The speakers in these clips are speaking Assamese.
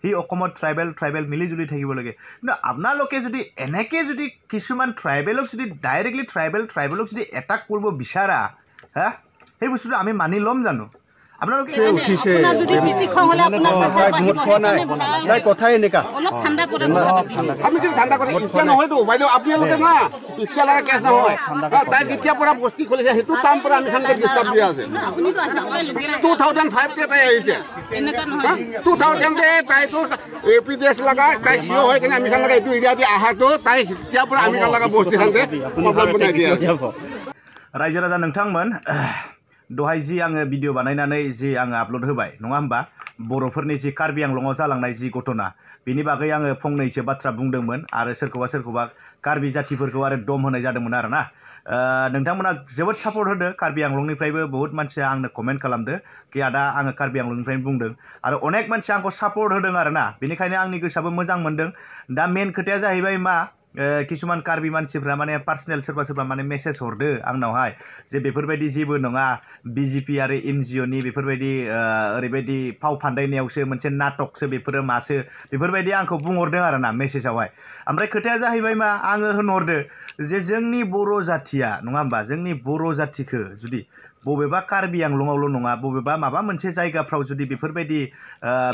সেই অসমত ট্ৰাইবেল মিলিজুলি থাকিব লাগে কিন্তু আপোনালোকে যদি এনেকৈ যদি কিছুমান ট্ৰাইবেলক যদি ডাইৰেক্টলি ট্ৰাইবেলক যদি এটাক কৰিব বিচাৰা হা সেই বস্তুটো আমি মানি ল'ম জানো আপোনালোকে উঠিছে কথাই এনেকা আমি যদি ঠাণ্ডা কৰি ইচ্ছা নহয়তো বাইদেউ আপোনালোকে না ইচ্ছা লগা কেছ নহয় তাই যেতিয়াৰ পৰা বস্তি খুলিছে সেইটো টাইম পৰা আমি খানকে ডিষ্টাৰ্ব দিয়া আছে 2005 তাই আহিছে 2000 তাইতো এপিডিএছ লগা তাই চিও হয় কিনে আমি খান লগা এইটো এৰিয়া দি আহাতো তাই তেতিয়াৰ পৰা আমি খান লগা বস্তি খানকে প্ৰব্লেম বনাই দিয়া আছে ৰাইজে ৰাজা নोंथांमोन दहाय जि आङो भिडिअ बानायनानै जि आङो आपल'ड होबाय नङा होमबा बर'फोरनि जि कार्बि आंलंआव जालांनाय जि घटना बेनि बागै आङो फंनैसो बाथ्रा बुंदोंमोन आरो सोरखौबा कार्बि जातिफोरखौ आरो दम होनाय जादोंमोन आरोना नोंथांमोना जोबोद सापर्ट होदो कार्बि आंलंनिफ्रायबो बहुत मानसिया आंनो कमेन्ट खालामदो कि आदा आङो कार्बि आंलंनिफ्रायनो बुंदों आरो अनेक मानसिया आंखौ सापर्ट होदों आरोना बेनिखायनो आंनि गोसोआबो मोजां मोनदों दा मेन खोथाया जाहैबाय मा किसुमान कार्बि मानसिफ्रा माने पार्सनेल सोरबा माने मेसेज हरदो आंनावहाय जे बेफोरबायदि जेबो नङा बिजेपि आरो एनजिअनि बेफोरबायदि ओरैबायदि फाव फान्दायनायावसो मोनसे नाटकसो बेफोरो मासो बेफोरबायदि आंखौ बुंहरदों आरोना मेसेजावहाय ओमफ्राय खोथाया जाहैबाय मा आङो होनहरदो जे जोंनि बर' जाथिया नङा होमबा जोंनि बर' जातिखौ जुदि बबेबा कार्बि आंलंआवल' नङा बबेबा माबा मोनसे जायगाफ्राव जुदि बेफोरबायदि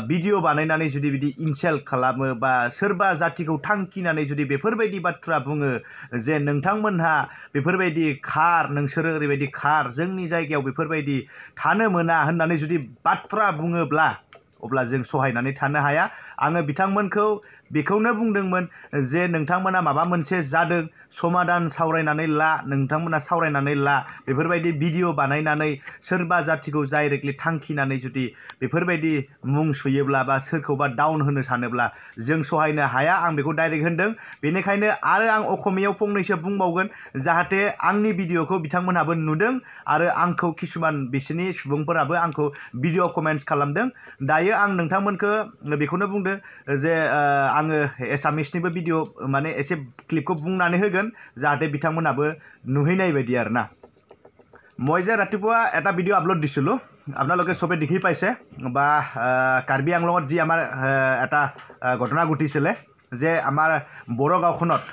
भिडिअ बानायनानै जुदि बिदि इनसाल्ट खालामो बा सोरबा जातिखौ थांखिनानै जुदि बेफोरबायदि बाथ्रा बुङो जे नोंथांमोनहा बेफोरबायदि खार नोंसोरो ओरैबायदि खार जोंनि जायगायाव बेफोरबायदि थानो मोना होननानै जुदि बाथ्रा बुङोब्ला अब्ला जों सहायनानै थानो हाया आङो बिथांमोनखौ बेखौनो बुंदोंमोन जे नोंथांमोना माबा मोनसे जादों समाधान सावरायनानै ला नोंथांमोना सावरायनानै ला बेफोरबायदि भिडिअ बानायनानै सोरबा जातिखौ डाइरेक्टलि थांखिनानै जुदि बेफोरबायदि मुं सुयोब्ला बा सोरखौबा डाउन होनो सानोब्ला जों सहायनो हाया आं बेखौ डाइरेक्ट होनदों बेनिखायनो आरो आं असमियाव फंनैसो बुंबावगोन जाहाथे आंनि भिडिअखौ बिथांमोनहाबो नुदों आरो आंखौ किसुमान बिसोरनि सुबुंफोराबो आंखौ भिडिअ कमेन्ट्स खालामदों दायो आं नोंथांमोनखौ बेखौनो बुंदो जे आङो एसामिसनिबो भिडिअ माने एसे क्लिपखौ बुंनानै होगोन যাতে বিথাংমনাবো নুহিনাই বাদি আৰু না মই যে ৰাতিপুৱা এটা ভিডিঅ আপলোড দিছিলো আপোনালোকে সবে দেখি পাইছে বা কাৰ্বি আংলঙত যি আমাৰ এটা ঘটনা ঘটিছিলে যে আমাৰ বড় গাঁওখনত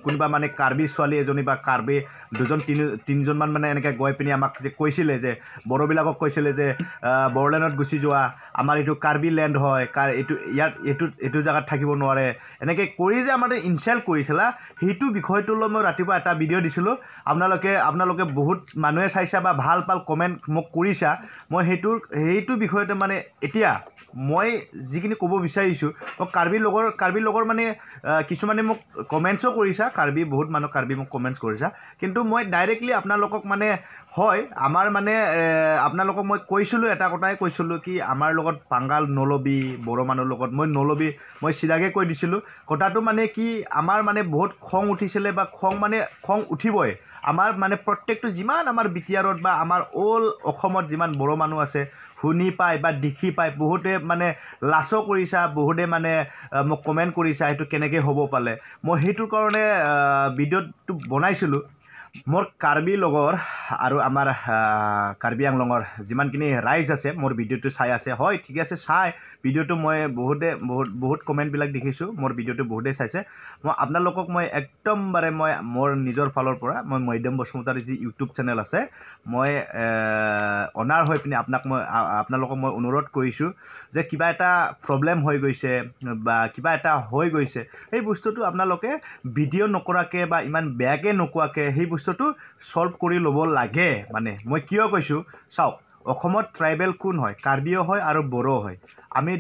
কোনবা মানে কাৰ্বি ছোৱালী এজনী বা কাৰ্বি দুজন তিনিজনমান মানে এনেকৈ গৈ পিনি আমাক যে কৈছিলে যে বড়বিলাকক কৈছিলে যে বড়োলেণ্ডত গুচি যোৱা আমাৰ এইটো কাৰ্বি লেণ্ড হয় এইটো জায়গাত থাকিব নোৱাৰে এনেকৈ কৰি যে আমাৰ ইনচাল্ট কৰিছিলা সেইটো বিষয়টো লৈ মই ৰাতিপুৱা এটা ভিডিঅ দিছিলোঁ আপোনালোকে বহুত মানুহে চাইছা বা ভাল কমেণ্ট মোক কৰিছা মই সেইটো বিষয়তে মানে এতিয়া মই যিখিনি ক'ব বিচাৰিছোঁ মই কাৰ্বি লগৰ মানে কিছুমানে মোক কমেণ্টছো কৰিছা কাৰ্বি বহুত মানুহ কাৰ্বি মোক কমেণ্টছ কৰিছা কিন্তু মই ডাইৰেক্টলি আপোনালোকক মানে হয় আমাৰ মানে আপোনালোকক মই কৈছিলোঁ এটা কথাই কৈছিলোঁ কি আমাৰ লগত পাঙ্গাল নলবি বড়ো মানুহৰ লগত মই নলবি মই চিধাকৈ কৈ দিছিলোঁ কথাটো মানে কি আমাৰ মানে বহুত খং উঠিছিলে বা খং উঠিবই আমাৰ মানে প্ৰত্যেকটো যিমান আমাৰ বিটিআৰত বা আমাৰ অল অসমত যিমান বড়ো মানুহ আছে শুনি পায় বা দেখি পায় বহুতে মানে লাছো কৰিছা বহুতে মানে মোক কমেণ্ট কৰিছা এইটো কেনেকৈ হ'ব পালে মই সেইটোৰ কাৰণে ভিডিঅ'টো বনাইছিলোঁ মোৰ কাৰ্বি লগৰ আৰু আমাৰ কাৰ্বি আংলঙৰ যিমানখিনি ৰাইজ আছে মোৰ ভিডিঅ'টো চাই আছে হয় ঠিক আছে চাই ভিডিঅ'টো মই বহুত কমেণ্টবিলাক দেখিছোঁ মোৰ ভিডিঅ'টো বহুতেই চাইছে মই আপোনালোকক মই একদমবাৰে মই মোৰ নিজৰ ফালৰ পৰা মই মধ্যম বসুমতাৰী যি ইউটিউব চেনেল আছে মই অনাৰ হৈ পিনি আপোনালোকক মই অনুৰোধ কৰিছোঁ যে কিবা এটা প্ৰব্লেম হৈ গৈছে বা কিবা এটা হৈ গৈছে সেই বস্তুটো আপোনালোকে ভিডিঅ' নকৰাকৈ বা ইমান বেয়াকৈ নোকোৱাকৈ সেই বস্তুটো সলভ কৰি ল'ব লাগে মানে মই কিয় কৈছোঁ চাওক অসমত ট্ৰাইবেল কোন হয় কাৰ্বিও হয় আৰু বড়ো হয় আমি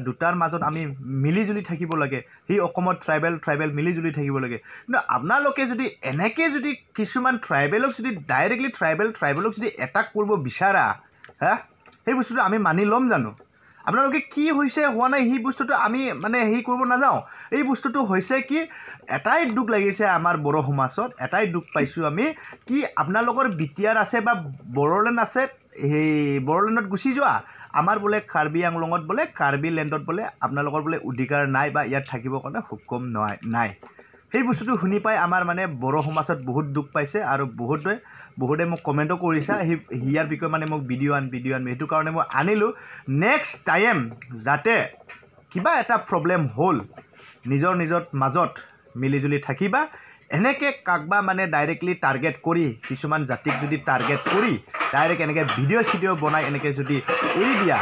দুটাৰ মাজত আমি মিলিজুলি থাকিব লাগে সেই অসমত ট্ৰাইবেল মিলিজুলি থাকিব লাগে কিন্তু আপোনালোকে যদি এনেকৈ যদি কিছুমান ট্ৰাইবেলক যদি ডাইৰেক্টলি ট্ৰাইবেলক যদি এটাক কৰিব বিচাৰা হা সেই বস্তুটো আমি মানি ল'ম জানো আপোনালোকে কি হৈছে হোৱা নাই সেই বস্তুটো আমি মানে হেৰি কৰিব নাযাওঁ এই বস্তুটো হৈছে কি এটাই দুখ লাগিছে আমাৰ বড়ো সমাজত এটাই দুখ পাইছোঁ আমি কি আপোনালোকৰ বিটিআৰ আছে বা বড়োলেণ্ড আছে সেই বড়োলেণ্ডত গুচি যোৱা আমাৰ বোলে কাৰ্বি আংলঙত বোলে কাৰ্বি লেণ্ডত বোলে আপোনালোকৰ বোলে অধিকাৰ নাই বা ইয়াত থাকিবৰ কাৰণে সক্ষম নাই সেই বস্তুটো শুনি পাই আমাৰ মানে বড়ো সমাজত বহুত দুখ পাইছে আৰু বহুতে মোক কমেণ্টো কৰিছে ইয়াৰ বিষয়ে মানে মোক ভিডিঅ' আন সেইটো কাৰণে মই আনিলোঁ নেক্সট টাইম যাতে কিবা এটা প্ৰব্লেম হ'ল নিজৰ মাজত মিলিজুলি থাকিবা এনেকৈ কাকবা মানে ডাইৰেক্টলি টাৰ্গেট কৰি কিছুমান জাতিক যদি টাৰ্গেট কৰি ডাইৰেক্ট এনেকৈ ভিডিঅ' বনাই এনেকৈ যদি এৰি দিয়া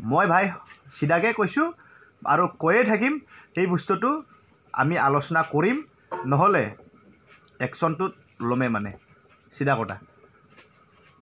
মই ভাই চিধাকৈ কৈছোঁ আৰু কৈয়ে থাকিম সেই বস্তুটো আমি আলোচনা কৰিম নহ'লে একশ্যনটোত ল'মে মানে চিধা কথা